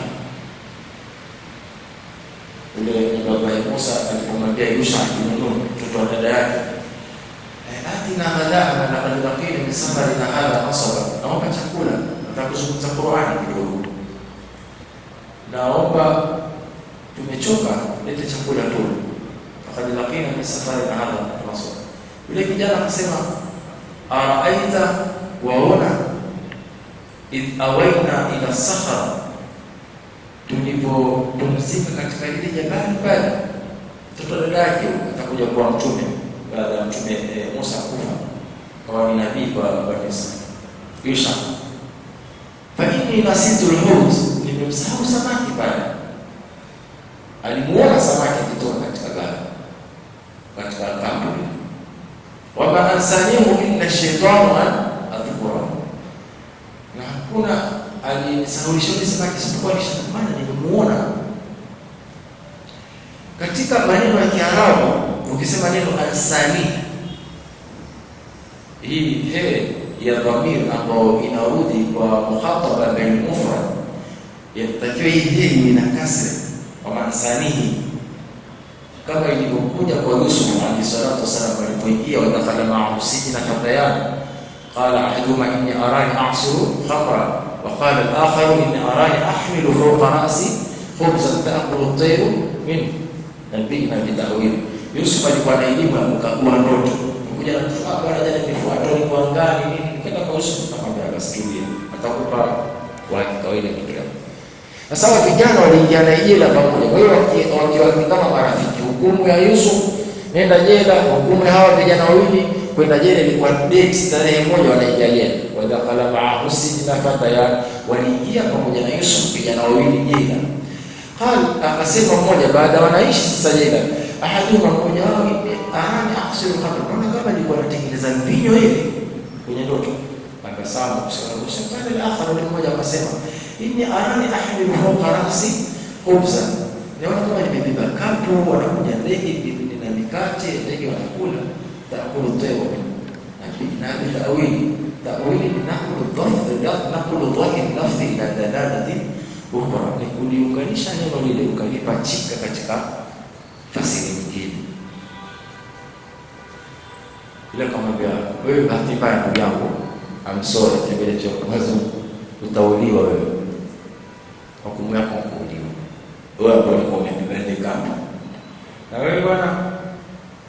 Ule baba ya Musa alipomwambia Yusha ibn Nun, mtoto wa dada yake, atina ghadana na qad laqina min safarina hadha nasaba, naomba chakula, nataka kuzungumza Qur'ani kidogo, naomba tumechoka, lete chakula tu, faqad laqina min safarina hadha nasaba. Yule kijana akasema, araaita, waona, idh awaina ila sakhara, tulipopumzika katika ile jabali pale. Mtoto dadake atakuja kuwa mtume baada ya mtume Musa kufa, kwa ni nabii kwa Bani Yusha. Fa inni nasitu al-hut, nimemsahau samaki pale. Alimuona samaki kutoka katika gari, katika kambi. Wa ma ansanihu illa shaytanu an adhkura, na hakuna alinisaulisha samaki isipokuwa nishakumana, nimemuona. Katika maneno ya Kiarabu ukisema neno ansani, hii he ya dhamir ambayo inarudi kwa mukhataba bil mufrad, yatakiwa hii he ina kasra wa ansanihi, kama ilivyokuja kwa Yusuf alayhi salatu wasalam alipoingia wa dakhala ma'ahu sijna fatayan, qala ahaduhuma inni arani a'suru khamra wa qala al-akhar inni arani ahmilu fawqa ra'si khubzan ta'kulu at-tayru minhu nabina bitawil. Yusuf alikuwa na elimu ya kukagua ndoto. Kuja na mtu hapa anaja nifuata ni kwa ngani nini, kenda kwa Yusuf akamwambia basi atakupa uhakika ile kitu. Sasa vijana waliingia na jela pamoja. Kwa hiyo wakiwa kama marafiki, hukumu ya Yusuf nenda jela, hukumu ya hawa vijana wawili kwenda jela ilikuwa date tarehe moja wanaingia jela. Wanda kala ma'ahu sijna fataya, waliingia pamoja na Yusuf vijana wawili jela. Akasema mmoja baada wanaishi sasa jela, ahaduma mmoja wao arani aksiru khamra, naona kama alikuwa anatengeneza mvinyo hivi kwenye ndoto. Akasema kusema al-akhar, mmoja akasema inni arani ahmilu fawqa ra'si khubza, naona kama nimebeba kapu, wanakuja ndege na mikate, ndege wanakula, taakulu taywa na bitawili nakulu dhahir nafsi ila dalalati ukhra, ni kuliunganisha neno lile ukalipa chika katika fasiri nyingine. Ile kamwambia wewe, bahati mbaya ndugu yangu, I'm sorry, tembele choko mazu utauliwa wewe, hukumu yako kuuliwa wewe, ambaye ulikuwa umebadilika. Na wewe bwana,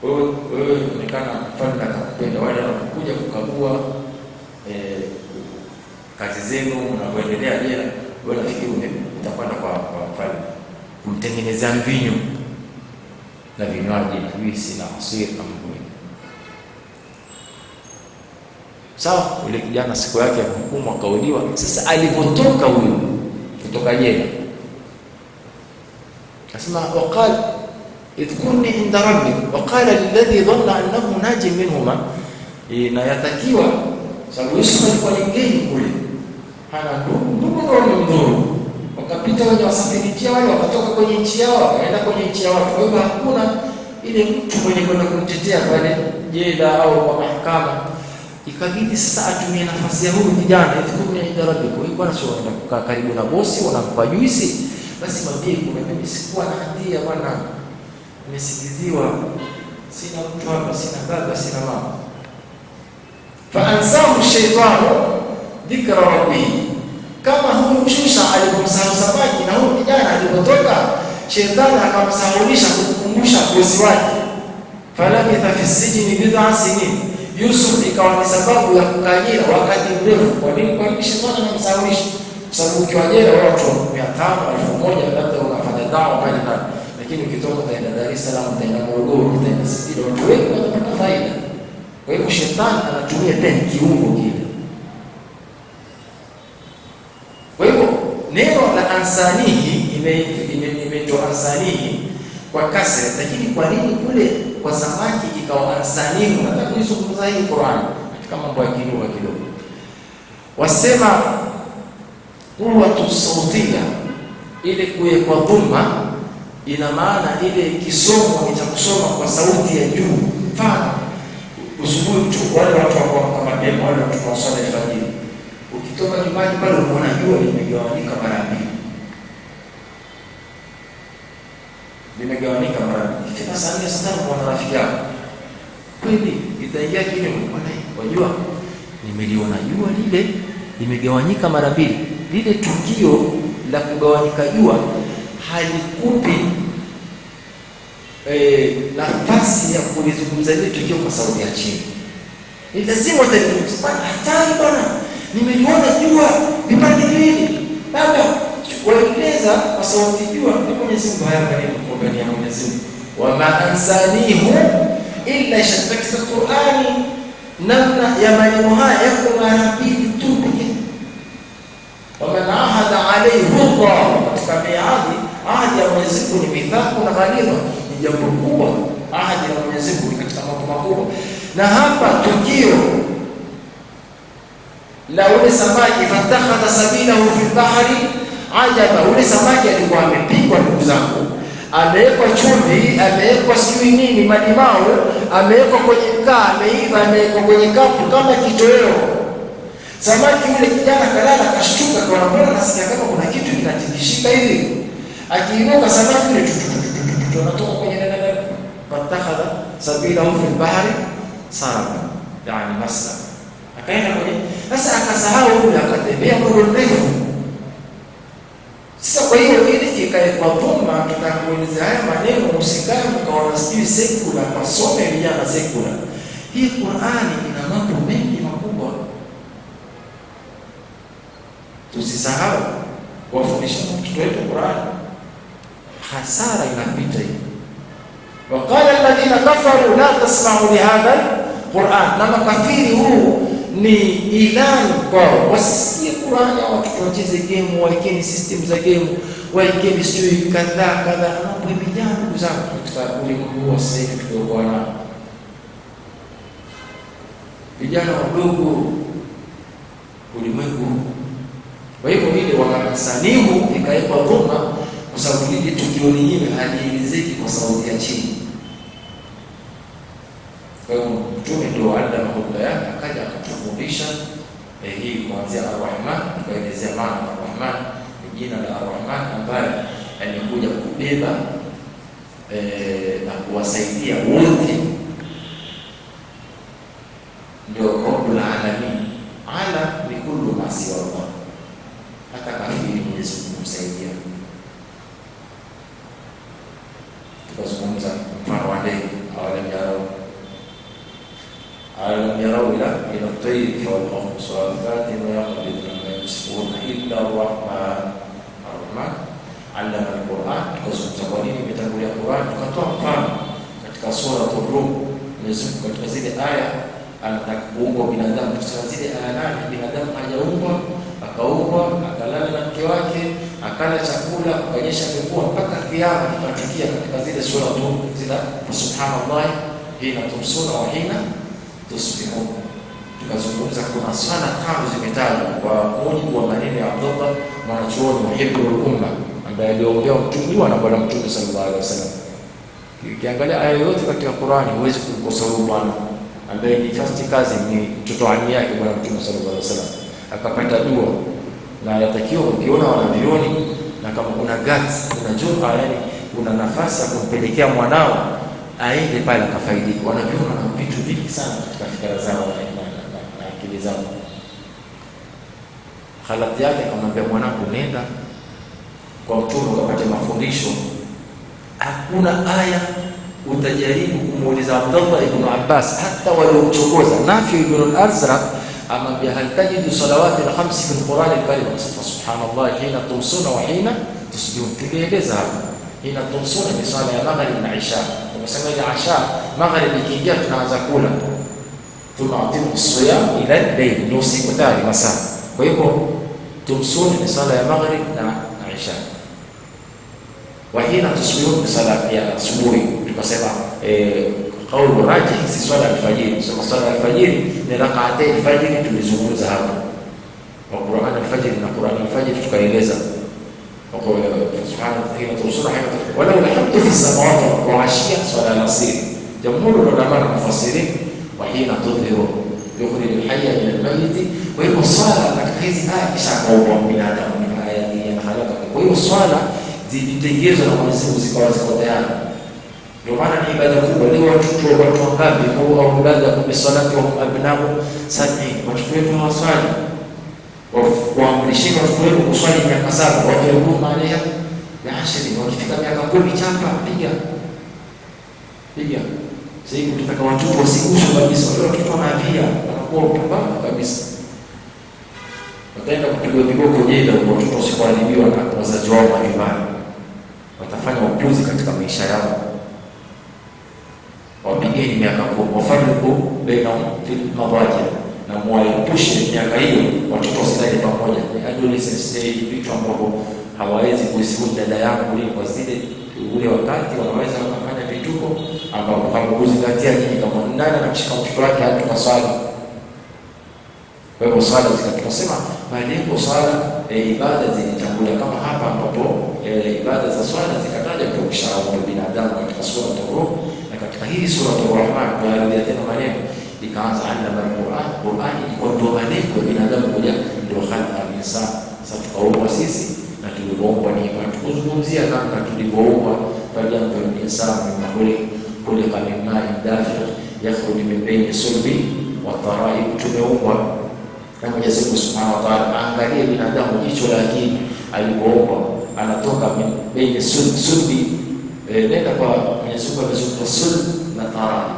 wewe unaonekana mfano na kupenda wale wanakuja kukagua kazi zenu na kuendelea jela, wewe nafikiri utakwenda kwa mfalme kumtengenezea mvinyo na vinywaji, juisi na asir na mvinyo. Sawa, ule kijana siku yake ya hukumu akauliwa. Sasa alipotoka huyo kutoka jela, asema waqala idhkurni inda rabbik waqala lilladhi dhanna annahu najim minhuma, inayatakiwa sababu Yusuf alikuwa ni mgeni kule, hana ndugu ndio mdhuru, wakapita wenye wasafiri wale wakatoka kwenye nchi yao wakaenda kwenye nchi yao. Kwa hivyo hakuna ile mtu mwenye kwenda kumtetea pale jela au kwa mahakama. Ikabidi sasa atumie nafasi ya huyu kijana, idhkurni inda rabbik, kwa hiyo bwana sio anaenda kukaa karibu na bosi wanampa juisi, basi mwambie kuna mimi sikuwa na hatia bwana, nimesikiziwa, sina mtu hapa, sina baba, sina mama. Fa ansahu shaytanu dhikra rabbih, kama huyu Musa alipomsahau samaki na huyu kijana alipotoka, shetani akamsahulisha kukumbusha bosi wake. Falabitha fi sijni bid'a sinin, Yusuf ikawa ni sababu ya kukajira wakati mrefu. Kwa nini? Kwa shetani anamsahulisha, kwa sababu ukiwa jela watu 500 1000 labda unafanya dawa pale ndani, lakini ukitoka utaenda Dar es Salaam, utaenda Morogoro, utaenda Singida, watu wengi watapata faida. Kwa hiyo shetani anatumia tena kiungo kile. Kwa hiyo neno la ansanihi imeitwa ansanihi kwa kasra, lakini kwa nini kule kwa samaki ikawa ansanihi? Nataka kuzungumza hii Qur'an katika mambo ya kilugha kidogo. Wasema quwwatu sautia, ile kuwekwa dhumma ina maana ile kisomo ni cha kusoma kwa sauti ya juu. Mfano usubuhi tu wale watu wako kama demo, wale watu wa swala alfajiri, ukitoka nyumbani pale unaona jua limegawanyika mara mbili, limegawanyika mara mbili. Kila saa 4 saa 5 kwa rafiki yako kweli itaingia kile mbona, unajua nimeliona jua lile limegawanyika mara mbili. Lile tukio la kugawanyika jua halikupi nafasi ya kulizungumza ile tukio kwa sauti ya chini. Ni lazima utazungumza, bwana hatari bwana, nimeliona jua vipande viwili. Baba waeleza kwa sauti jua, ni Mwenyezi Mungu haya maneno kwa ndani ya Mwenyezi Mungu. Wa ma ansanihu illa shatakta Qur'ani, namna ya maneno haya yako mara mbili tu pekee. Wa man ahada alayhi Allah, katika miadi, ahadi ya Mwenyezi Mungu ni mithaqu na ghalidha, ni jambo kubwa. Ahadi ya Mwenyezi Mungu katika mambo makubwa. Na hapa tukio la ule samaki fatakhadha sabilahu fil bahri ajaba, ule samaki alikuwa amepigwa, ndugu zangu, amewekwa chumvi, amewekwa sijui nini, malimao, amewekwa kwenye mkaa, ameiva, amewekwa kwenye kapu kama kitoweo. Samaki yule kijana kalala, kashtuka, kwa mbona nasikia kama kuna kitu kinatingishika hivi. Akiinuka samaki yule anatoka kwenye fatakhadha sabilahu fil bahri saraba, yani masla, akaenda kwenye. Sasa akasahau yule, akatembea muda mrefu. Sasa kwa hiyo ili ikaekwa dhuma, tutakueleza haya maneno, usikae mkaona sijui sekula, kwa some vijana sekula. Hii Qur'ani ina mambo mengi makubwa, tusisahau kuwafundisha mtoto wetu Qur'ani. Hasara inapita hii. Waqala alladhina kafaru la tasma'u lihadha Qur'an, na makafiri huu ni ilani kwao, wasisikie Qur'ani. Au watoto wacheze game, waikeni system za game, waikeni sijui kadhaa kadhaa. Mambo ya vijana, ndugu zangu, katika ulimwengu wa sasa hivi tuliokuwa nao, vijana wadogo, ulimwengu. Kwa hivyo ile wakasanihu ikawekwa dhuma, kwa sababu hili tukio lenyewe halielezeki kwa sauti ya chini. Kwa hiyo Mtume ndio alama hoja yake, akaja akatufundisha hii kuanzia Ar-Rahman, tukaelezea maana Ar-Rahman ni jina la Ar-Rahman ambaye alikuja kubeba na kuwasaidia wote, ndio Rabbul Alamin. Ala ni kullu ma siwa Allah, hata kafiri Mwenyezi Mungu kumsaidia. Tukazungumza mfano wa ndege, alam yarau ila at-tayr fawqahum sawafatin wa yaqbiduna ma yamsikuna illa ar-Rahman. Ar-Rahman allama al-Qur'an. Tukazungumza kwa nini imetangulia Qur'an, tukatoa mfano katika sura Ar-Rum. Mwenyezi Mungu katika zile aya anataka kuumba binadamu, katika zile aya 8 binadamu hajaumbwa, akaumbwa, akalala na mke wake, akala chakula, akanyesha mvua, mpaka kiyama kitatukia katika zile sura tu zile. Subhanallah hina tumsuna wa hina tusbihun. Tukazungumza kuna swala 5 zimetajwa kwa mujibu wa maneno ya Abdullah, mwanachuoni muhibbul umma, ambaye aliombea mtumiwa na bwana Mtume sallallahu alaihi wasallam. Ukiangalia aya yote katika Qur'ani huwezi kumkosa huyu bwana ambaye ni first kazi ni mtoto ani yake bwana Mtume sallallahu alaihi wasallam, akapata dua. Na yatakiwa ukiona wanavioni, na kama kuna guts, kuna jua, yani kuna nafasi ya kumpelekea mwanao aende pale akafaidika. Wanaviona na vitu vingi sana katika fikra zao na akili zao. Halati yake akamwambia mwanangu, nenda kwa Mtume ukapate mafundisho. Hakuna aya utajaribu kumuuliza Abdullah ibn Abbas, hata waliomchokoza Nafi ibn al-Azraq, amwambia hal tajidu salawati al-khams fi al-Quran al-karim. Subhanallah hina tumsuna wa hina tusbihun. Tulieleza hapa hina tumsuna ni swala ya maghrib na isha. Tumesema ile isha maghrib ikiingia tunaanza kula, tunatimu siyam ila al-layl, ndio usiku tayari masaa. Kwa hivyo tumsuna ni swala ya maghrib na isha. Wa hina tusbihun ni swala ya asubuhi. Tukasema kauli rajih si swala al-fajr. Sema swala al-fajr ni rak'atay al-fajr, tulizungumza hapa wa Qur'an al-fajr na Qur'an al-fajr tukaeleza. Subhanahu hina tusura wala alhamdu fi samawati wa ashiya swala al-asr. Jamhur ulama na mufassirin wa hina tudhiru yukhrij al-hayya min al-mayyit. Kwa hiyo swala katika hizi aya kisha kaumba binadamu ni aya ya halaka. Kwa hiyo swala zilitengenezwa na Mwenyezi Mungu zikawa ziko tayari. Ndio maana ni ibada kubwa. Leo watu wangapi au ibada kwa salati wa abnahu sabini, watoto wetu hawaswali. Waamrisheni watoto wetu kuswali miaka 7, wakiruhusu maana ya ashiri, wakifika miaka 10 chapa piga. Sasa hivi tunataka watoto wasiguswe kabisa. Wale watoto wanavia, wanakuwa upumbavu kabisa. Wataenda kupigwa viboko jela, watoto wasikuadhibiwa na wazazi wao mbalimbali. Watafanya upuzi katika maisha yao. Wapigeni miaka 10, wafanye baina mawaja na mwaepushe miaka hiyo watoto wasilale pamoja. Adolescent stage, vitu ambavyo hawawezi kuisikia dada yangu ile kwa zile ule wakati wanaweza kufanya vituko ambavyo hawakuzingatia nini, kama nani anamshika mtoto wake hata maswali. Kwa hivyo swala zikatusema malengo swala ibada zilitangulia kama hapa ambapo ibada za swala zikataja kwa kushauri binadamu katika sura At-Rum, na katika hii sura Ar-Rahman tunarudia tena maneno ikaanza allama al-Qur'an. Qur'an ilikuwa ndio malengo binadamu kuja ndio khalqa al-insan. Sasa tukaumbwa sisi na tulioumbwa ni kwa kuzungumzia namna tulioumbwa pale ambapo al-insan kule kama maji dafi yakhruju min bayni sulbi wa tara'ib. Tumeumbwa na Mwenyezi Mungu Subhanahu wa Ta'ala. Angalia binadamu jicho la akili alipoumbwa, anatoka baina sulbi. Nenda kwa Mwenyezi Mungu amezungumza sulb na tara'ib.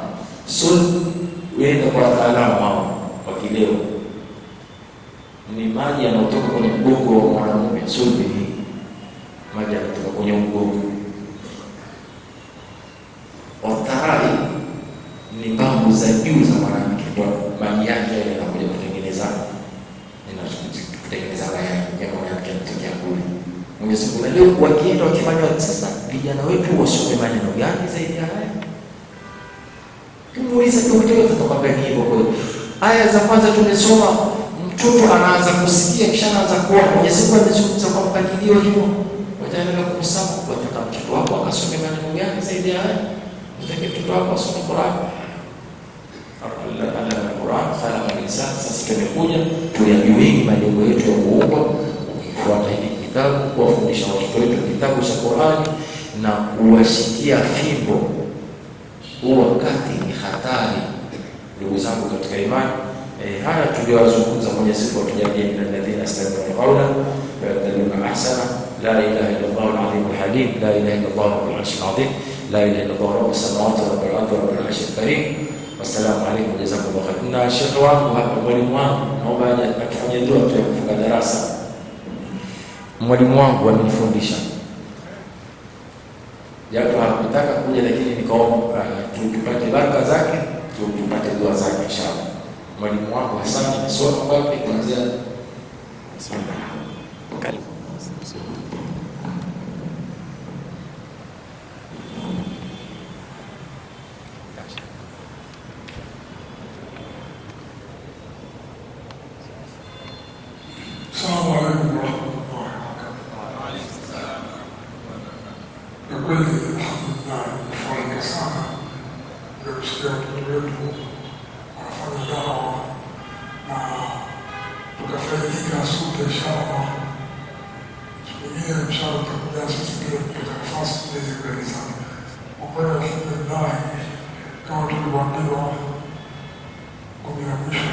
Sulb wenda kwa wataalamu hao wa kileo ni maji yanayotoka kwenye mgongo wa mwanamume. Sulbi ni maji yanatoka kwenye mgongo. Tara'ib ni mbavu za juu za mwanamke, ndio maji yake yanakuja kutengeneza ya mwanamke mtokea kule. Mwenyezi Mungu leo wakienda wakifanya sasa, vijana wetu wasome maneno gani zaidi ya haya? Tumuulize mtoto atatoka hivyo kweli. Aya za kwanza tumesoma, mtoto anaanza kusikia kisha anaanza kuona. Mwenyezi Mungu amezungumza kwa mpangilio hivyo. Wataendelea kusoma kwa mtoto wako akasome maneno gani zaidi ya haya? Mtoto wako asome Qur'an. Al-Qur'an khalaqa al-insan. Sasa tumekuja tuyajue malengo yetu ya kuomba, kufuata hili kitabu, kuwafundisha watoto wetu kitabu cha Qur'an na kuwashikia fimbo. Huu wakati ni hatari, ndugu zangu katika imani. Haya tuliyozungumza, Mwenyezi Mungu atujalie min alladhina yastami'una qawla wa yattabi'una ahsana. La ilaha illa Allah al-azim al-halim, la ilaha illa Allah rabbul arshil azim, la ilaha illa Allah rabbus samawati wa rabbil ardi wa rabbil arshil karim. Wassalamu alaykum wa jazakumullahu khairan. Na shekhi wangu hapa, mwalimu wangu, naomba atufanyie dua tu ya kufunga darasa. Mwalimu wangu amenifundisha, japo hakutaka kuja, lakini nikaomba tupate baraka zake, tupate dua zake inshallah. Mwalimu wangu Hassan amesoma wapi kuanzia? Karibu. Assalamu alaykum wa rahmatullahi wa barakatuh. Kwa kweli alhamdulillah, nimefurahi sana leo kusikia watoto wetu wanafanya dawa na tukafaidika sote inshallah. Pengine inshallah tutakuja sisi pia kupata nafasi tuweze kuelezana. Kwa kweli alhamdulillah, kama tulivyoambiwa, 10 ya mwisho